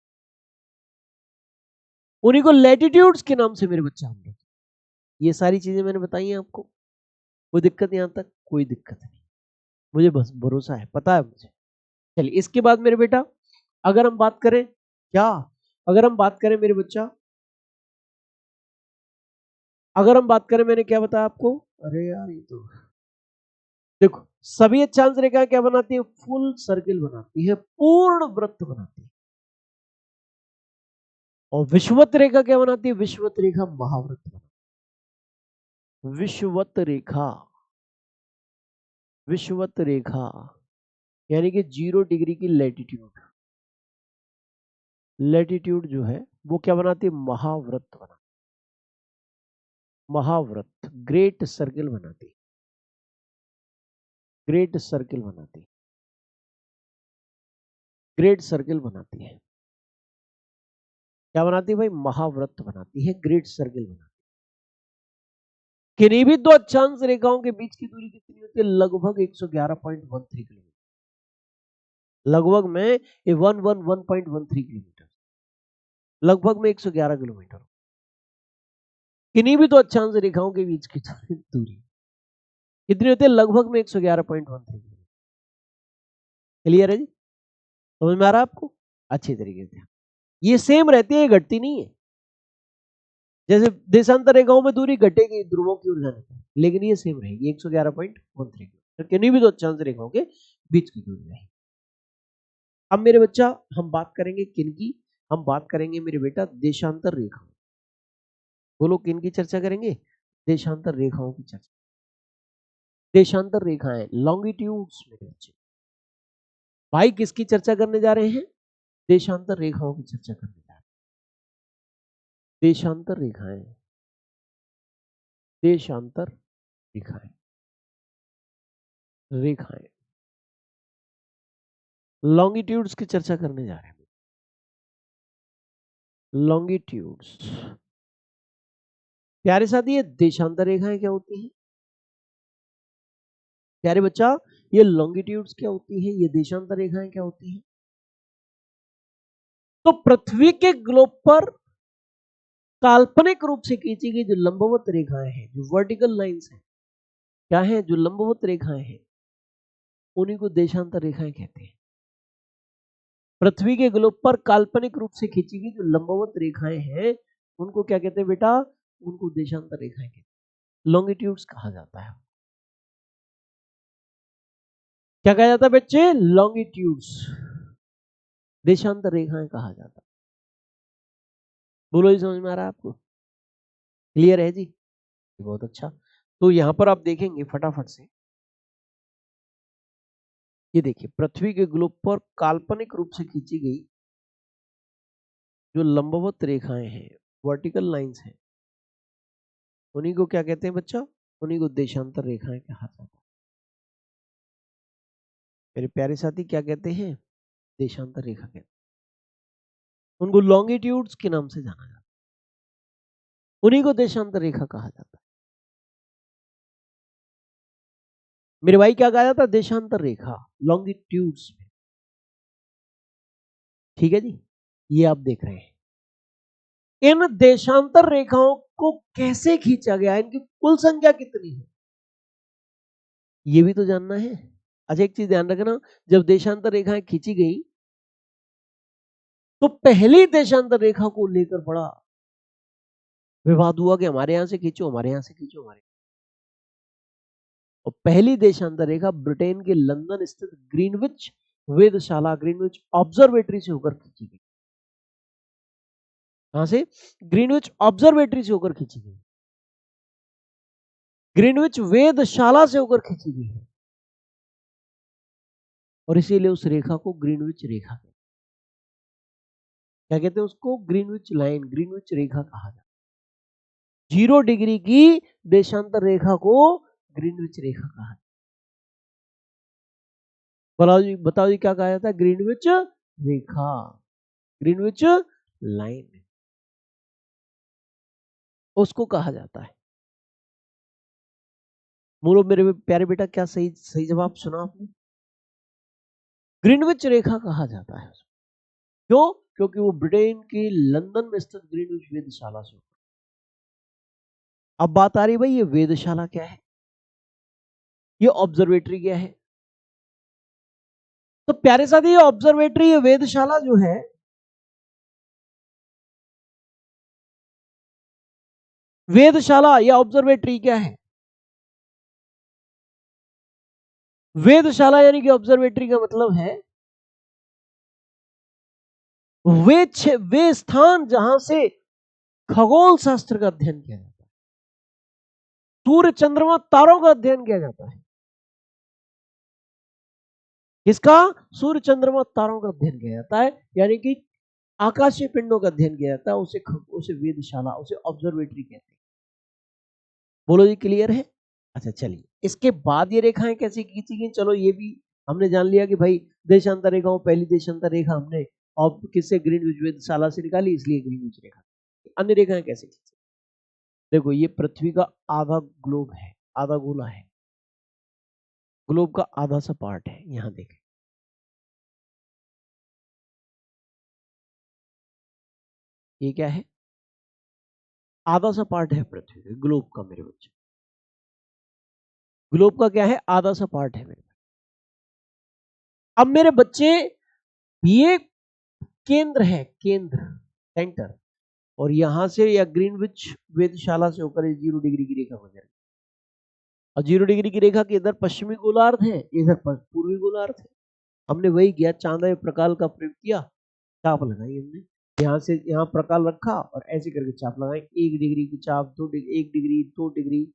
उन्हीं को लैटिट्यूड्स के नाम से मेरे बच्चे हम लोग। ये सारी चीजें मैंने बताई हैं आपको, कोई दिक्कत यहां तक? कोई दिक्कत नहीं, मुझे बस भरोसा है, पता है मुझे। चलिए, इसके बाद मेरे बेटा, अगर हम बात करें, क्या अगर हम बात करें मेरे बच्चा, अगर हम बात करें, मैंने क्या बताया आपको? अरे यार, ये तो देखो, सभी अक्षांश रेखाएं क्या बनाती है? फुल सर्किल बनाती है, पूर्ण वृत्त बनाती है। और विषुवत रेखा क्या बनाती है? विषुवत रेखा महावृत्त बनाती है। विषुवत रेखा, विषुवत रेखा यानी कि 0 डिग्री की लैटिट्यूड, लैटिट्यूड जो है वो क्या बनाती है, महावृत्त बनाती, महावृत्त, ग्रेट सर्किल बनाती, ग्रेट सर्किल बनाती, ग्रेट सर्किल बनाती है। क्या बनाती है भाई, महावृत्त बनाती है, ग्रेट सर्किल बनाती है। किन्हीं भी दो अक्षांश रेखाओं के बीच की दूरी कितनी होती है, लगभग 111.13 किलोमीटर, लगभग में 111.13 किलोमीटर, लगभग में 111 किलोमीटर। किन्हीं भी दो अक्षांश रेखाओं के बीच की दूरी कितनी होती है, लगभग में 111.13 किलोमीटर। क्लियर है जी, समझ में आ रहा है आपको अच्छी तरीके से। ये सेम रहती है, घटती नहीं है। जैसे देशांतर रेखाओं में दूरी घटेगी ध्रुवों की ओर जाने पर, लेकिन ये सेम रहेगी 111.13 किलोमीटर, किन्हीं भी दो अक्षांश रेखाओं के बीच की दूरी रहेगी। अब मेरे बच्चा हम बात करेंगे किन की, हम बात करेंगे मेरे बेटा देशांतर रेखाओं। बोलो किन की चर्चा करेंगे, देशांतर रेखाओं की चर्चा। देशांतर रेखाएं, लॉन्गिट्यूड्स मेरे बच्चे। भाई किसकी चर्चा करने जा रहे हैं, देशांतर रेखाओं की चर्चा करने जा रहे हैं। देशांतर रेखाएं, देशांतर रेखाएं, रेखाएं, लॉन्गिट्यूड्स की चर्चा करने जा रहे हैं। लॉन्गिट्यूड्स प्यारे साथी, ये देशांतर रेखाएं क्या होती हैं प्यारे बच्चा, ये लॉन्गिट्यूड्स क्या होती हैं, ये देशांतर रेखाएं क्या होती हैं। तो पृथ्वी के ग्लोब पर काल्पनिक रूप से खींची गई जो लंबवत रेखाएं हैं, जो वर्टिकल लाइंस हैं, क्या है, जो लंबवत रेखाएं हैं, उन्हीं को देशांतर रेखाएं कहते हैं। पृथ्वी के ग्लोब पर काल्पनिक रूप से खींची गई जो लंबवत रेखाएं हैं, उनको क्या कहते हैं बेटा, उनको देशांतर रेखाएं कहते हैं, लॉन्गिट्यूड्स कहा जाता है। क्या कहा जाता है बच्चे, लॉन्गिट्यूड्स, देशांतर रेखाएं कहा जाता है। बोलो जी, समझ में आ रहा है आपको, क्लियर है जी, बहुत अच्छा। तो यहां पर आप देखेंगे फटाफट से, ये देखिए पृथ्वी के ग्लोब पर काल्पनिक रूप से खींची गई जो लंबवत रेखाएं हैं, वर्टिकल लाइंस हैं, उन्हीं को क्या कहते हैं बच्चा, उन्हीं को देशांतर रेखाएं कहा जाता है। मेरे प्यारे साथी क्या कहते हैं, देशांतर रेखा कहते हैं, उनको लॉन्गिट्यूड्स के नाम से जाना जाता है, उन्हीं को देशांतर रेखा कहा जाता है। मेरे भाई क्या कहा जाता है, देशांतर रेखा, लॉन्गिट्यूड्स में। ठीक है जी, ये आप देख रहे हैं। इन देशांतर रेखाओं को कैसे खींचा गया, इनकी कुल संख्या कितनी है, ये भी तो जानना है। अच्छा एक चीज ध्यान रखना, जब देशांतर रेखाएं खींची गई तो पहली देशांतर रेखा को लेकर बड़ा विवाद हुआ कि हमारे यहां से खींचो, हमारे यहां से खींचो, हमारे। और पहली देशांतर रेखा ब्रिटेन के लंदन स्थित ग्रीनविच वेधशाला, ग्रीनविच ऑब्जर्वेटरी से होकर खींची गई। कहां से, ग्रीनविच ऑब्जर्वेटरी से होकर खींची गई, ग्रीनविच वेधशाला से होकर खींची गई है, और इसीलिए उस रेखा को ग्रीनविच रेखा कहते हैं। क्या कहते हैं उसको, ग्रीनविच लाइन, ग्रीनविच रेखा कहा जाता है। 0 डिग्री की देशांतर रेखा को ग्रीनविच रेखा कहा जाता है। बताओ जी क्या कहा जाता है, ग्रीनविच रेखा, ग्रीनविच लाइन उसको कहा जाता है। बोलो मेरे प्यारे बेटा, क्या सही सही जवाब सुना आपने, ग्रीनविच रेखा कहा जाता है। क्यों, क्योंकि वो ब्रिटेन की लंदन में स्थित ग्रीनविच वेधशाला से। अब बात आ रही भाई, ये वेधशाला क्या है, ये ऑब्जर्वेटरी क्या है। तो प्यारे साथी, ये ऑब्जर्वेटरी, ये वेधशाला जो है, वेधशाला या ऑब्जर्वेटरी क्या है, वेधशाला यानी कि ऑब्जर्वेटरी का मतलब है वे स्थान जहां से खगोल शास्त्र का अध्ययन किया जाता है, सूर्य चंद्रमा तारों का अध्ययन किया जाता है। किसका, सूर्य चंद्रमा तारों का अध्ययन किया जाता है, यानी कि आकाशीय पिंडों का अध्ययन किया जाता है, उसे वेधशाला, उसे ऑब्जर्वेटरी कहते हैं। बोलो जी, क्लियर है? अच्छा चलिए, इसके बाद ये रेखाएं कैसे खींची गई, चलो ये भी हमने जान लिया कि भाई देशांतर रेखाओं, पहली देशांतर रेखा हमने और किससे, ग्रीनविच वेधशाला से निकाली, इसलिए ग्रीनविच रेखा। अन्य रेखाएं कैसे खींची? देखो, ये पृथ्वी का आधा ग्लोब है, आधा गोला है, ग्लोब का आधा सा पार्ट है, यहां देखें, ये क्या है, आधा सा पार्ट है पृथ्वी का, ग्लोब का मेरे बच्चे, ग्लोब का क्या है, आधा सा पार्ट है मेरे। अब मेरे बच्चे, ये केंद्र है, केंद्र, सेंटर, और यहां से या ग्रीनविच वेधशाला से होकर 0 डिग्री की रेखा गुजर, और 0 डिग्री की रेखा के इधर पश्चिमी गोलार्ध है, इधर पूर्वी गोलार्ध है। हमने वही किया, चांदा प्रकाल का प्रयोग किया, चाप लगाई हमने, यहाँ से यहाँ प्रकाल रखा और ऐसे करके चाप लगाई, 1 डिग्री की चाप, 2 डिग्री, 1 डिग्री, 2 डिग्री,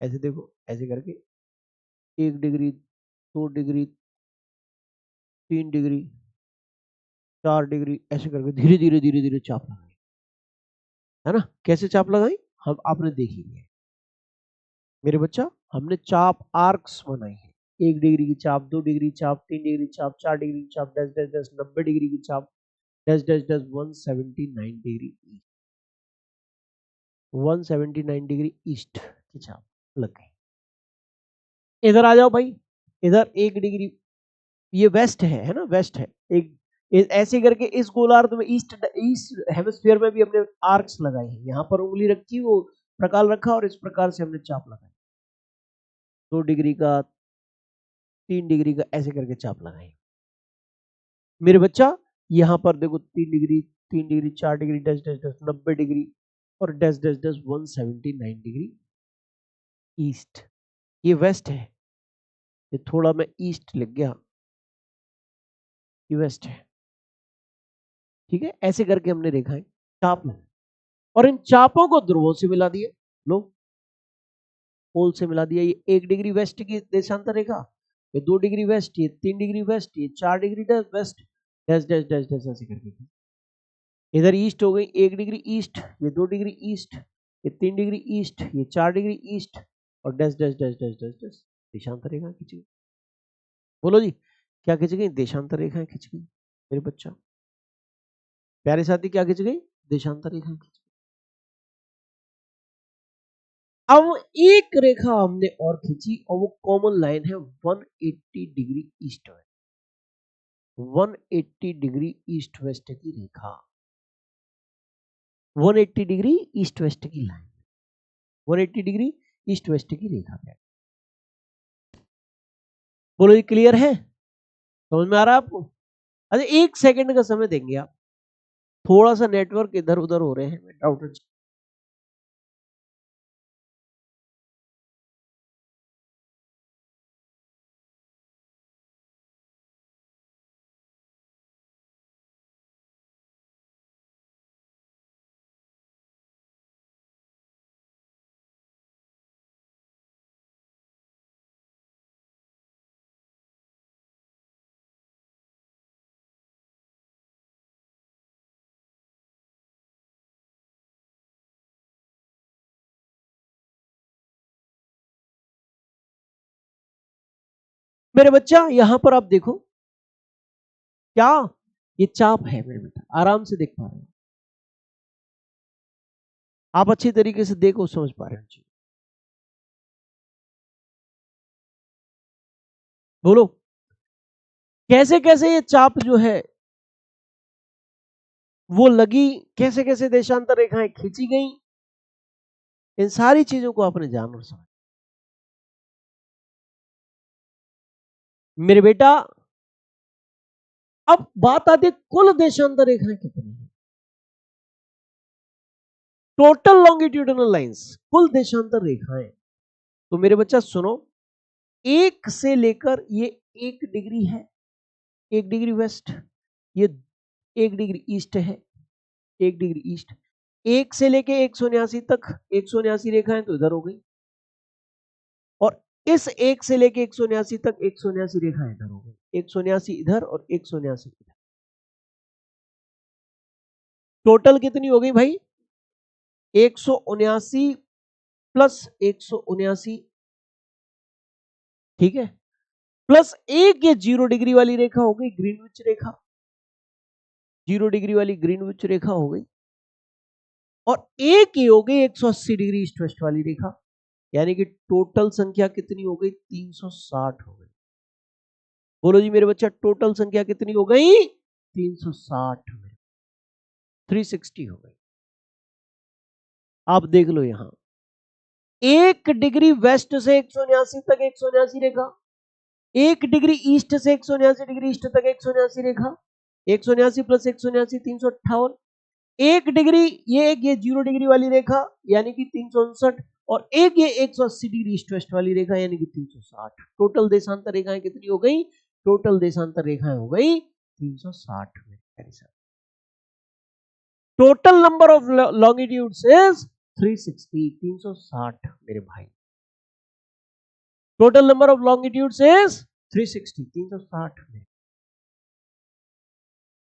ऐसे देखो, ऐसे करके 1 डिग्री, 2 डिग्री, 3 डिग्री, 4 डिग्री, ऐसे करके धीरे धीरे धीरे धीरे चाप लगाई, है ना। कैसे चाप लगाई, हम आपने देखी है मेरे बच्चा, हमने चाप आर्क्स बनाई है, 1 डिग्री की चाप, 2 डिग्री चाप, 3 डिग्री चाप, 4 डिग्री चाप, 10 10 10, 90 डिग्री की चाप, 10 10 10, 179 डिग्री, 179 डिग्री ईस्ट की चाप लग गई। इधर आ जाओ भाई, इधर 1 डिग्री, ये वेस्ट है ना, वेस्ट है, ऐसे करके इस गोलार्ध में, ईस्ट ईस्ट हेमिस्फीयर में भी हमने आर्क्स लगाए हैं, यहाँ पर उंगली रखी, वो प्रकाल रखा और इस प्रकार से हमने चाप लगाई, 2 डिग्री का, 3 डिग्री का, ऐसे करके चाप लगाई मेरे बच्चा। यहाँ पर देखो, 3 डिग्री, 3 डिग्री, 4 डिग्री, 10 10 10, 90 डिग्री, और 10 10 10, 179 डिग्री ईस्ट, ये वेस्ट है, ये थोड़ा मैं ईस्ट लिख गया, ये वेस्ट है, ठीक है। ऐसे करके हमने रेखाएं चाप लो, और इन चापों को ध्रुवों से मिला दिया, लो, पोल से मिला दिया। ये 1 डिग्री वेस्ट की देशांतर रेखा, ये 2 डिग्री वेस्ट, ये 3 डिग्री वेस्ट, ये 4 degree west, dash dash dash dash, ऐसे करके इधर ईस्ट हो गई, 1 डिग्री ईस्ट, ये 2 डिग्री ईस्ट, ये 3 डिग्री ईस्ट, ये 4 डिग्री ईस्ट, और dash dash dash dash dash dash, देशांतर रेखा खींच गई। बोलो जी, क्या खींच गई, देशांतर रेखाएं खींच गई मेरे बच्चा, प्यारे साथी, क्या खींच गई, देशांतर रेखाएं खींच गई। अब एक रेखा हमने और खींची, और वो कॉमन लाइन है 180 degree east west, 180 degree east west की रेखा, 180 डिग्री ईस्ट वेस्ट की लाइन, 180 डिग्री ईस्ट वेस्ट की रेखा है। बोलो ये क्लियर है, समझ में आ रहा है आपको? अच्छा, 1 सेकंड का समय देंगे आप, थोड़ा सा नेटवर्क इधर उधर हो रहे हैं, मैं डाउटर। मेरे बच्चा, यहां पर आप देखो, क्या ये चाप है मेरे बेटा, आराम से देख पा रहे हो आप, अच्छी तरीके से देखो, समझ पा रहे हो? बोलो, कैसे कैसे ये चाप जो है वो लगी, कैसे कैसे देशांतर रेखाएं खींची गई, इन सारी चीजों को आपने जान और समझ। मेरे बेटा, अब बात आती है कुल देशांतर रेखाएं कितनी है, टोटल लॉन्गिट्यूडनल लाइंस, कुल देशांतर रेखाएं। तो मेरे बच्चा सुनो, एक से लेकर, ये 1 डिग्री है, 1 डिग्री वेस्ट, ये 1 डिग्री ईस्ट है, 1 डिग्री ईस्ट, एक से लेके 179 तक, 179 रेखाएं तो इधर हो गई, और इस एक से लेके 179 तक 179 रेखाएं इधर हो गई, 179 इधर और 179 इधर। टोटल कितनी हो गई भाई? 179 प्लस 179, ठीक है, प्लस एक ये 0 डिग्री वाली रेखा हो गई ग्रीनविच रेखा, 0 डिग्री वाली ग्रीनविच रेखा हो गई, और एक ये हो गई 180 डिग्री ईस्ट वेस्ट वाली रेखा, यानी कि टोटल संख्या कितनी हो गई? 360 हो गई। बोलो जी मेरे बच्चा, टोटल संख्या कितनी हो गई? 360 में 360 हो गई। आप देख लो यहां 1 डिग्री वेस्ट से 179 तक 179 रेखा, 1 डिग्री ईस्ट से 179 डिग्री ईस्ट तक 179 रेखा, 179 प्लस 179 358, 1 डिग्री ये 0 डिग्री वाली रेखा यानी कि 359, और एक ये 180 डिग्री ईस्ट वेस्ट वाली रेखा यानी कि 360। टोटल देशांतर रेखाएं कितनी हो गई? टोटल देशांतर रेखाएं हो गई 360 में। Total number of longitudes is 360, 360 मेरे भाई। Total number of longitudes is 360, 360 में।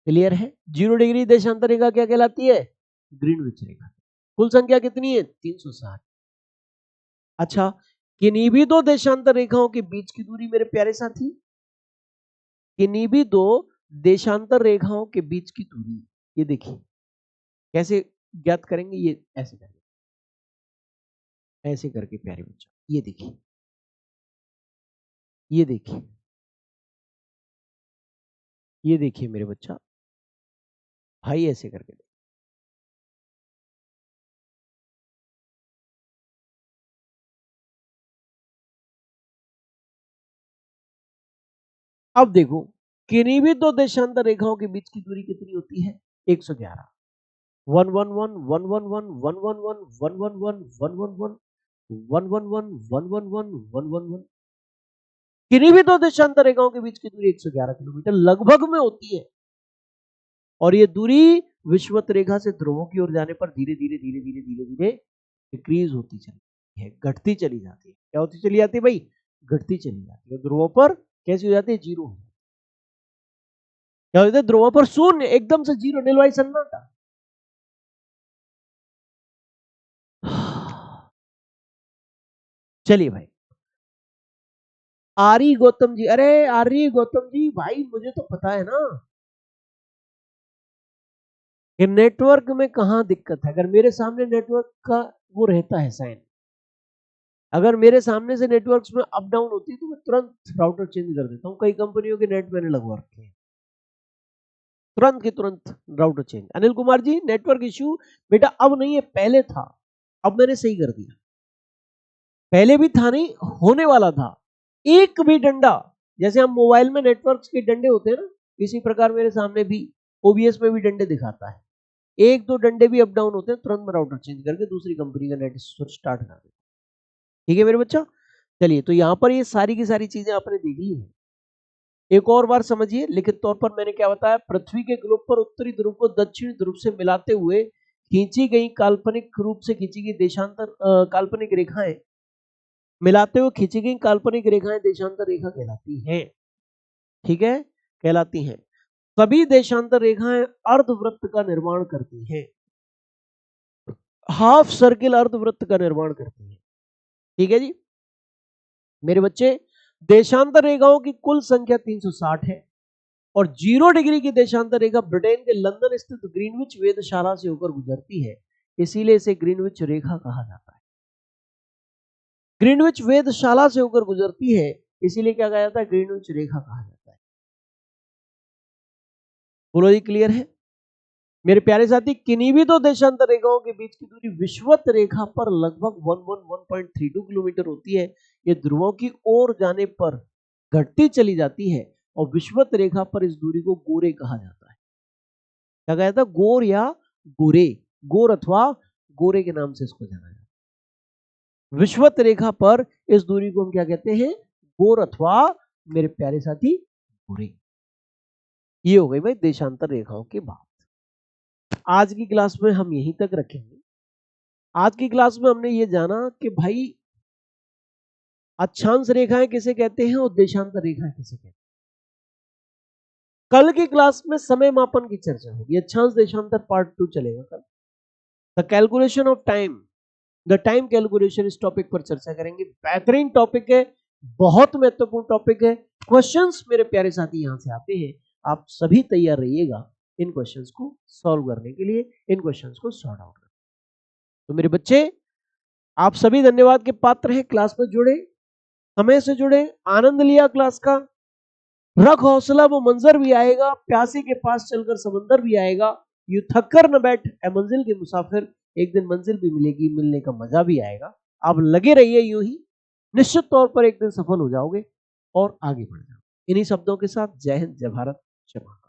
क्लियर है? 0 डिग्री देशांतर रेखा क्या कहलाती है? ग्रीनविच रेखा। कुल संख्या कितनी है? 360। अच्छा, किन्हीं भी दो देशांतर रेखाओं के बीच की दूरी मेरे प्यारे साथी, किन्हीं भी दो देशांतर रेखाओं के बीच की दूरी, ये देखिए कैसे ज्ञात करेंगे, ये ऐसे करेंगे, ऐसे करके प्यारे बच्चों, ये देखिए, ये देखिए, ये देखिए मेरे बच्चा, भाई ऐसे करके देखिए। अब देखो, किन्हीं भी दो देशांतर रेखाओं के बीच की दूरी कितनी होती है? 111। 111 111 111 111 111 111 111 111। किन्हीं भी दो देशांतर रेखाओं के बीच की दूरी 111 किलोमीटर लगभग में होती है, और ये दूरी विषुवत रेखा से ध्रुवों की ओर जाने पर धीरे धीरे धीरे धीरे धीरे धीरे डिक्रीज होती चली है, घटती चली जाती है। क्या होती चली जाती है भाई? घटती चली जाती है। ध्रुवों पर कैसी हो जाती है? जीरो। क्या होता है? ध्रुवों पर शून्य, एकदम से जीरो, नीलवाई सन्नाटा। चलिए भाई, आर्य गौतम जी, अरे आर्य गौतम जी भाई, मुझे तो पता है ना कि नेटवर्क में कहां दिक्कत है। अगर मेरे सामने नेटवर्क का वो रहता है साइन, अगर मेरे सामने से नेटवर्क्स में अप डाउन होती है तो मैं तुरंत राउटर चेंज कर देता हूं। कई कंपनियों के नेट मैंने लगवा रखे हैं, तुरंत की तुरंत router change. Anil Kumar ji, network issue बेटा अब नहीं है, पहले था, अब मैंने सही कर दिया। पहले भी था नहीं, होने वाला था। एक भी डंडा, जैसे हम मोबाइल में नेटवर्क्स के डंडे होते हैं ना, इसी प्रकार मेरे सामने भी ओबीएस में भी डंडे दिखाता है। एक दो डंडे भी अप डाउन होते हैं, तुरंत मैं राउटर चेंज करके दूसरी कंपनी का नेट स्टार्ट कर देता। ठीक है मेरे बच्चा? चलिए, तो यहां पर ये सारी की सारी चीजें आपने देख ली है। एक और बार समझिए, लिखित तौर पर मैंने क्या बताया? पृथ्वी के ग्लोब पर उत्तरी ध्रुव को दक्षिणी ध्रुव से मिलाते हुए खींची गई काल्पनिक रूप से खींची गई देशांतर काल्पनिक रेखाएं, मिलाते हुए खींची गई काल्पनिक रेखाएं देशांतर रेखा कहलाती हैं। ठीक है, कहलाती हैं। सभी देशांतर रेखाएं अर्धवृत्त का निर्माण करती हैं, हाफ सर्किल अर्धवृत्त का निर्माण करती हैं। ठीक है जी मेरे बच्चे, देशांतर रेखाओं की कुल संख्या 360 है, और 0 डिग्री की देशांतर रेखा ब्रिटेन के लंदन स्थित ग्रीनविच वेधशाला से होकर गुजरती है, इसीलिए इसे ग्रीनविच रेखा कहा जाता है। ग्रीनविच वेधशाला से होकर गुजरती है, इसीलिए क्या कहा जाता है? ग्रीनविच रेखा कहा जाता है। बोलो जी, क्लियर है मेरे प्यारे साथी? किन्हीं भी दो देशांतर रेखाओं के बीच की दूरी विषुवत रेखा पर लगभग 111.32 किलोमीटर होती है। ये ध्रुवों की ओर जाने पर घटती चली जाती है, और विषुवत रेखा पर इस दूरी को गोरे कहा जाता है। क्या कहा जाता है? गोर या गोरे, गोर अथवा गोरे के नाम से इसको जाना जाता है। विषुवत रेखा पर इस दूरी को हम क्या कहते हैं? गोर अथवा मेरे प्यारे साथी गोरे। ये हो गई भाई देशांतर रेखाओं की बात। आज की क्लास में हम यहीं तक रखेंगे। आज की क्लास में हमने ये जाना कि भाई अक्षांश रेखाएं किसे कहते हैं और देशांतर रेखाएं किसे कहते हैं। कल की क्लास में समय मापन की चर्चा होगी, अक्षांश देशांतर पार्ट 2 चलेगा कल। The calculation of time, the time calculation, इस टॉपिक पर चर्चा करेंगे। बेहतरीन टॉपिक है, बहुत महत्वपूर्ण टॉपिक है। क्वेश्चंस मेरे प्यारे साथी यहां से आते हैं, आप सभी तैयार रहिएगा इन क्वेश्चंस को सॉल्व करने के लिए, इन क्वेश्चंस को सॉर्ट आउट करने। तो मेरे बच्चे, आप सभी धन्यवाद के पात्र हैं। क्लास में जुड़े, समय से जुड़े, आनंद लिया क्लास का। रख हौसला, वो मंजर भी आएगा, प्यासे के पास चलकर समंदर भी आएगा। यू थक कर न बैठ ए मंजिल के मुसाफिर, एक दिन मंजिल भी मिलेगी, मिलने का मजा भी आएगा। आप लगे रहिए यूं ही, निश्चित तौर पर एक दिन सफल हो जाओगे और आगे बढ़ जाओगे। इन्हीं शब्दों के साथ जय हिंद, जय भारत, जय भारत।